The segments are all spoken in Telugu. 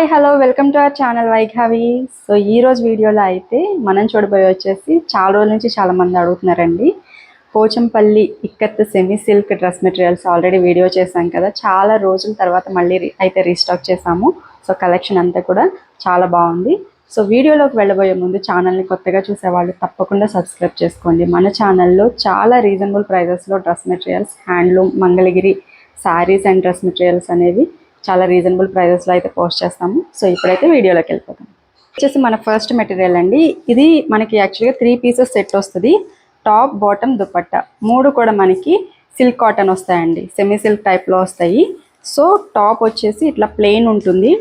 Hi hello welcome to our channel వైఘావి. సో ఈ రోజు వీడియోలో అయితే మనం చూడబోయే వచ్చేసి చాలా రోజుల నుంచి చాలా మంది అడుగుతున్నారండి. Pochampally ikat semi silk dress materials already video చేశాం కదా, చాలా రోజుల తర్వాత మళ్ళీ అయితే రీస్టాక్ చేసాము. సో కలెక్షన్ అంతా కూడా చాలా బాగుంది. సో వీడియోలోకి వెళ్ళబోయే ముందు ఛానల్ని కొత్తగా చూసేవాళ్ళు తప్పకుండా సబ్స్క్రైబ్ చేసుకోండి. మన ఛానల్లో చాలా రీజనబుల్ ప్రైజెస్లో dress materials, handloom, Mangalagiri saris and dress materials అనేవి చాలా రీజనబుల్ ప్రైజెస్లో అయితే పోస్ట్ చేస్తాము. సో ఇప్పుడైతే వీడియోలోకి వెళ్ళిపోతాం. వచ్చేసి మన ఫస్ట్ మెటీరియల్ అండి. ఇది మనకి యాక్చువల్గా 3 పీసెస్ సెట్ వస్తుంది. టాప్, బాటమ్, దుపట్టా 3 కూడా మనకి సిల్క్ కాటన్ వస్తాయండి. సెమీ సిల్క్ టైప్లో వస్తాయి. సో టాప్ వచ్చేసి ఇట్లా ప్లెయిన్ ఉంటుంది,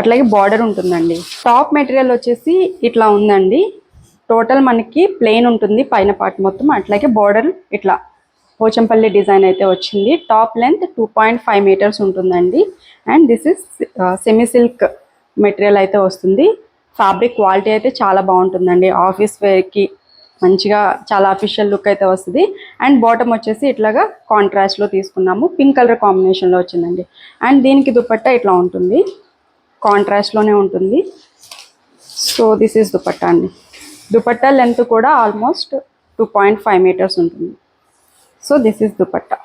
అట్లాగే బార్డర్ ఉంటుందండి. టాప్ మెటీరియల్ వచ్చేసి ఇట్లా ఉందండి. టోటల్ మనకి ప్లెయిన్ ఉంటుంది పైన పార్ట్ మొత్తం, అట్లాగే బార్డర్ ఇట్లా పోచంపల్లి డిజైన్ అయితే వచ్చింది. టాప్ లెంత్ 2.5 మీటర్స్ ఉంటుందండి. And this is semi silk material అయితే వస్తుంది. ఫ్యాబ్రిక్ క్వాలిటీ అయితే చాలా బాగుంటుందండి. ఆఫీస్ వేర్కి మంచిగా చాలా అఫీషియల్ లుక్ అయితే వస్తుంది. అండ్ బాటమ్ వచ్చేసి ఇట్లాగా కాంట్రాస్ట్లో తీసుకున్నాము, పింక్ కలర్ కాంబినేషన్లో వచ్చిందండి. అండ్ దీనికి దుపట్టా ఇట్లా ఉంటుంది, కాంట్రాస్ట్లోనే ఉంటుంది. సో దిస్ ఈస్ దుపట్టా అండి. దుపట్టా లెంత్ కూడా ఆల్మోస్ట్ 2.5 మీటర్స్ ఉంటుంది. So this is dupatta.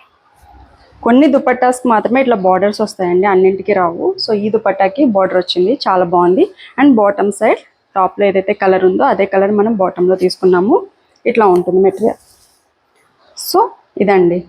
కొన్ని దుపట్టాస్కి మాత్రమే ఇట్లా బార్డర్స్ వస్తాయండి, అన్నింటికి రావు. సో ఈ దుపట్టాకి బార్డర్ వచ్చింది, చాలా బాగుంది. అండ్ బాటమ్ సైడ్ టాప్లో ఏదైతే కలర్ ఉందో అదే కలర్ మనం బాటంలో తీసుకున్నాము. ఇట్లా ఉంటుంది మెటీరియల్. సో ఇదండి,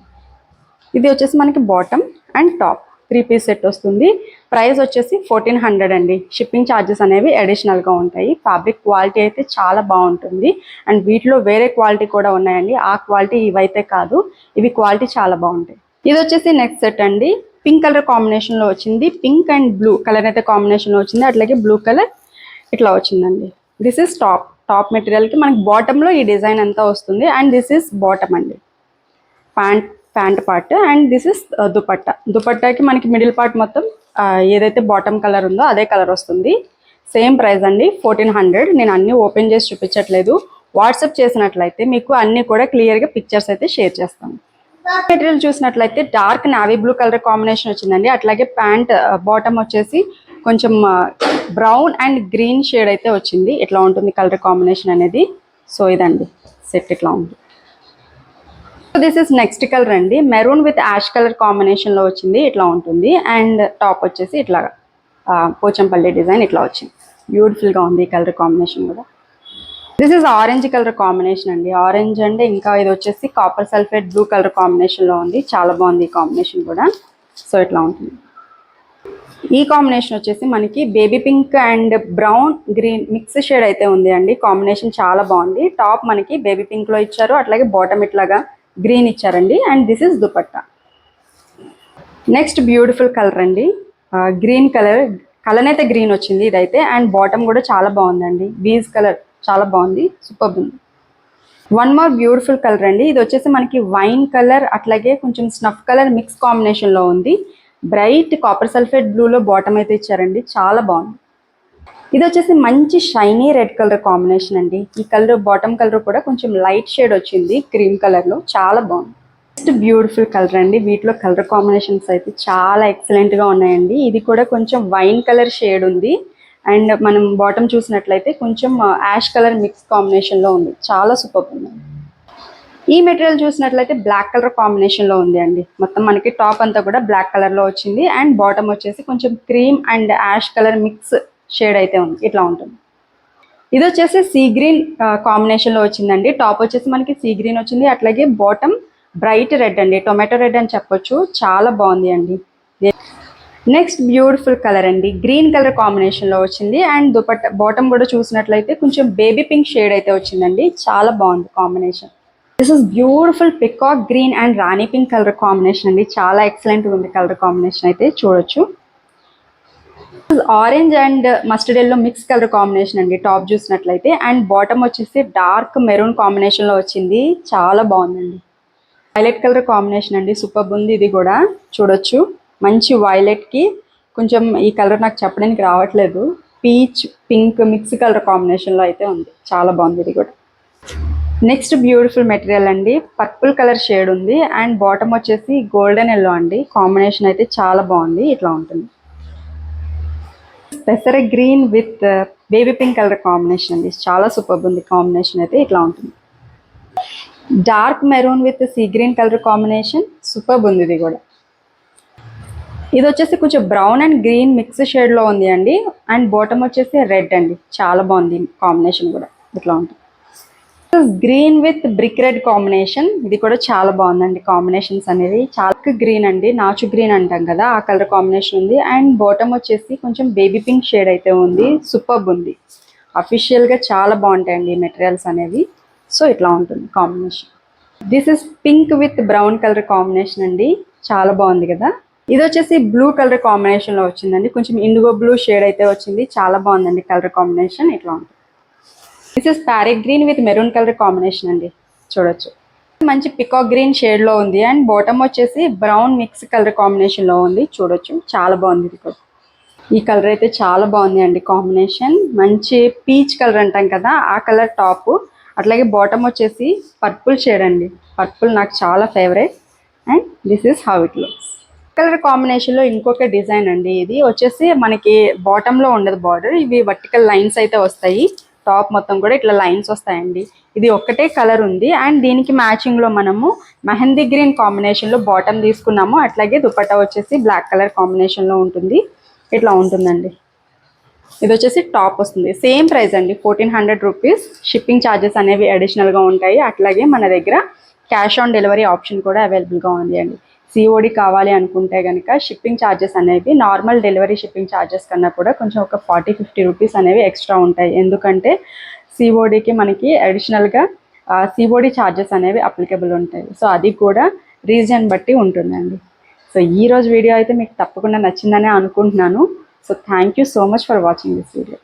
ఇది వచ్చేసి మనకి bottom and top 3 piece set వస్తుంది. ప్రైస్ వచ్చేసి 1400 అండి. షిప్పింగ్ ఛార్జెస్ అనేవి అడిషనల్గా ఉంటాయి. ఫ్యాబ్రిక్ క్వాలిటీ అయితే చాలా బాగుంటుంది. అండ్ వీటిలో వేరే క్వాలిటీ కూడా ఉన్నాయండి. ఆ క్వాలిటీ ఇవైతే కాదు, ఇవి క్వాలిటీ చాలా బాగుంటాయి. ఇది వచ్చేసి నెక్స్ట్ సెట్ అండి. పింక్ కలర్ కాంబినేషన్లో వచ్చింది. పింక్ అండ్ బ్లూ కలర్ అయితే కాంబినేషన్లో వచ్చింది, అట్లాగే బ్లూ కలర్ ఇట్లా వచ్చిందండి. దిస్ ఇస్ టాప్ మెటీరియల్కి మనకి బాటంలో ఈ డిజైన్ అంతా వస్తుంది. అండ్ దిస్ ఇస్ బాటమ్ అండి, pant part. And this is దుపట్టాకి మనకి మిడిల్ పార్ట్ మొత్తం ఏదైతే బాటమ్ కలర్ ఉందో అదే కలర్ వస్తుంది. సేమ్ ప్రైస్ అండి, 1400. నేను అన్నీ ఓపెన్ చేసి చూపించట్లేదు. వాట్సాప్ చేసినట్లయితే మీకు అన్నీ కూడా క్లియర్గా పిక్చర్స్ అయితే షేర్ చేస్తాను. మెటీరియల్ చూసినట్లయితే dark navy blue colour combination వచ్చిందండి. అట్లాగే ప్యాంట్ బాటమ్ వచ్చేసి కొంచెం బ్రౌన్ అండ్ గ్రీన్ షేడ్ అయితే వచ్చింది. ఇట్లా ఉంటుంది కలర్ కాంబినేషన్ అనేది. సో ఇదండి సెట్ ఇట్లా ఉంది. దిస్ ఇస్ నెక్స్ట్ కలర్ అండి. మెరూన్ విత్ యాష్ కలర్ కాంబినేషన్లో వచ్చింది, ఇట్లా ఉంటుంది. అండ్ టాప్ వచ్చేసి ఇట్లా పోచంపల్లి డిజైన్ ఇట్లా వచ్చింది. బ్యూటిఫుల్గా ఉంది ఈ కలర్ కాంబినేషన్ కూడా. This is orange colour combination అండి. ఆరెంజ్ అండ్ ఇంకా ఇది వచ్చేసి కాపర్ సల్ఫేట్ బ్లూ కలర్ కాంబినేషన్లో ఉంది. చాలా బాగుంది ఈ కాంబినేషన్ కూడా. సో ఇట్లా ఉంటుంది. ఈ కాంబినేషన్ వచ్చేసి మనకి baby pink and brown green mix shade అయితే ఉంది అండి. కాంబినేషన్ చాలా బాగుంది. టాప్ మనకి బేబీ పింక్లో ఇచ్చారు, అట్లాగే బాటమ్ ఇట్లాగా గ్రీన్ ఇచ్చారండి. And this is dupatta. Next beautiful colour అండి. గ్రీన్ కలర్ అయితే గ్రీన్ వచ్చింది ఇదైతే. అండ్ బాటమ్ కూడా చాలా బాగుందండి. బీజ్ కలర్ చాలా బాగుంది, సూపర్ ఉంది. వన్ మోర్ బ్యూటిఫుల్ కలర్ అండి. ఇది వచ్చేసి మనకి వైన్ కలర్ అట్లాగే కొంచెం స్నఫ్ కలర్ మిక్స్ కాంబినేషన్లో ఉంది. బ్రైట్ కాపర్ సల్ఫేట్ బ్లూలో బాటమ్ అయితే ఇచ్చారండి, చాలా బాగుంది. ఇది వచ్చేసి మంచి షైనీ రెడ్ కలర్ కాంబినేషన్ అండి. ఈ కలర్ బాటమ్ కలర్ కూడా కొంచెం లైట్ షేడ్ వచ్చింది క్రీమ్ కలర్లో, చాలా బాగుంది. నెక్స్ట్ బ్యూటిఫుల్ కలర్ అండి. వీటిలో కలర్ కాంబినేషన్స్ అయితే చాలా ఎక్సలెంట్గా ఉన్నాయండి. ఇది కూడా కొంచెం వైన్ కలర్ షేడ్ ఉంది. అండ్ మనం బాటమ్ చూసినట్లయితే కొంచెం యాష్ కలర్ మిక్స్ కాంబినేషన్లో ఉంది, చాలా సూపర్ ఉంది. ఈ మెటీరియల్ చూసినట్లయితే బ్లాక్ కలర్ కాంబినేషన్లో ఉంది అండి. మొత్తం మనకి టాప్ అంతా కూడా బ్లాక్ కలర్లో వచ్చింది. అండ్ బాటమ్ వచ్చేసి కొంచెం cream and ash colour mix shade అయితే ఉంది, ఇట్లా ఉంటుంది. ఇది వచ్చేసి సీ గ్రీన్ కాంబినేషన్లో వచ్చిందండి. టాప్ వచ్చేసి మనకి సీ గ్రీన్ వచ్చింది, అట్లాగే బాటమ్ బ్రైట్ రెడ్ అండి, టొమాటో రెడ్ అని చెప్పొచ్చు, చాలా బాగుంది అండి. నెక్స్ట్ బ్యూటిఫుల్ కలర్ అండి. గ్రీన్ కలర్ కాంబినేషన్లో వచ్చింది. అండ్ దుపట్టా బాటమ్ కూడా చూసినట్లయితే కొంచెం బేబీ పింక్ షేడ్ అయితే వచ్చిందండి, చాలా బాగుంది combination. This is beautiful peacock green and Rani pink colour combination అండి. చాలా ఎక్సలెంట్ ఉంది కలర్ కాంబినేషన్ అయితే, చూడొచ్చు. Orange and mustard yellow mix colour combination అండి టాప్ చూసినట్లయితే. అండ్ బాటమ్ వచ్చేసి డార్క్ మెరూన్ కాంబినేషన్లో వచ్చింది, చాలా బాగుందండి. వైలెట్ కలర్ కాంబినేషన్ అండి, సూపర్ ఉంది. ఇది కూడా చూడొచ్చు, మంచి వైలెట్కి కొంచెం ఈ కలర్ నాకు చెప్పడానికి రావట్లేదు, పీచ్ పింక్ మిక్స్ కలర్ కాంబినేషన్లో అయితే ఉంది, చాలా బాగుంది ఇది కూడా. నెక్స్ట్ బ్యూటిఫుల్ మెటీరియల్ అండి. పర్పుల్ కలర్ షేడ్ ఉంది. అండ్ బాటమ్ వచ్చేసి గోల్డెన్ ఎల్లో అండి. కాంబినేషన్ అయితే చాలా బాగుంది, ఇట్లా ఉంటుంది. పెసర green with baby pink colour combination అండి, చాలా సూపర్ ఉంది కాంబినేషన్ అయితే. ఇట్లా ఉంటుంది. Dark maroon with sea green colour combination, super ఉంది ఇది కూడా. ఇది వచ్చేసి కొంచెం బ్రౌన్ అండ్ గ్రీన్ మిక్స్ షేడ్లో ఉంది అండి, అండ్ బాటమ్ వచ్చేసి రెడ్ అండి, చాలా బాగుంది కాంబినేషన్ కూడా. ఇట్లా ఉంటుంది. Green with brick red combination, ఇది కూడా చాలా బాగుందండి కాంబినేషన్స్ అనేది. చాలా గ్రీన్ అండి, నాచు గ్రీన్ అంటాం కదా, ఆ కలర్ కాంబినేషన్ ఉంది. అండ్ బాటమ్ వచ్చేసి కొంచెం బేబీ పింక్ షేడ్ అయితే ఉంది, సూపర్ ఉంది. అఫీషియల్గా చాలా బాగుంటాయండి మెటీరియల్స్ అనేవి. సో ఇట్లా ఉంటుంది combination. This is pink with brown colour combination అండి, చాలా బాగుంది కదా. ఇది వచ్చేసి బ్లూ కలర్ కాంబినేషన్లో వచ్చిందండి, కొంచెం ఇండిగో బ్లూ షేడ్ అయితే వచ్చింది, చాలా బాగుందండి కలర్ కాంబినేషన్. ఇట్లా ఉంటుంది. This is parrot green with maroon colour combination అండి, చూడొచ్చు. మంచి పికాక్ గ్రీన్ షేడ్లో ఉంది, అండ్ బాటమ్ వచ్చేసి బ్రౌన్ మిక్స్ కలర్ కాంబినేషన్లో ఉంది, చూడొచ్చు. చాలా బాగుంది ఇది కూడా. ఈ కలర్ అయితే చాలా బాగుంది అండి కాంబినేషన్. మంచి పీచ్ కలర్ అంటాం కదా, ఆ కలర్ టాప్. అట్లాగే బాటమ్ వచ్చేసి పర్పుల్ షేడ్ అండి, పర్పుల్ నాకు చాలా favourite. And this is how it looks. Colour కాంబినేషన్లో ఇంకొక డిజైన్ అండి, ఇది వచ్చేసి మనకి బాటంలో ఉండదు బార్డర్, ఇవి వర్టికల్ లైన్స్ అయితే వస్తాయి. టాప్ మొత్తం కూడా ఇట్లా లైన్స్ వస్తాయండి. ఇది ఒక్కటే కలర్ ఉంది, అండ్ దీనికి మ్యాచింగ్లో మనము మెహందీ గ్రీన్ కాంబినేషన్లో బాటమ్ తీసుకున్నాము. అట్లాగే దుపట్టా వచ్చేసి బ్లాక్ కలర్ కాంబినేషన్లో ఉంటుంది. ఇట్లా ఉంటుందండి. ఇది వచ్చేసి టాప్ వస్తుంది. సేమ్ ప్రైస్ అండి, 1400 రూపీస్. షిప్పింగ్ ఛార్జెస్ అనేవి అడిషనల్గా ఉంటాయి. అట్లాగే మన దగ్గర క్యాష్ ఆన్ డెలివరీ ఆప్షన్ కూడా అవైలబుల్గా ఉంది అండి. సిఓడి కావాలి అనుకుంటే కనుక షిప్పింగ్ ఛార్జెస్ అనేవి నార్మల్ డెలివరీ షిప్పింగ్ ఛార్జెస్ కన్నా కూడా కొంచెం ఒక 40-50 రూపీస్ అనేవి ఎక్స్ట్రా ఉంటాయి. ఎందుకంటే సిఓడికి మనకి అడిషనల్గా సిఓడి ఛార్జెస్ అనేవి అప్లికబుల్ ఉంటాయి. సో అది కూడా రీజన్ బట్టి ఉంటుందండి. సో ఈరోజు వీడియో అయితే మీకు తప్పకుండా నచ్చిందనే అనుకుంటున్నాను. So thank you so much for watching this video.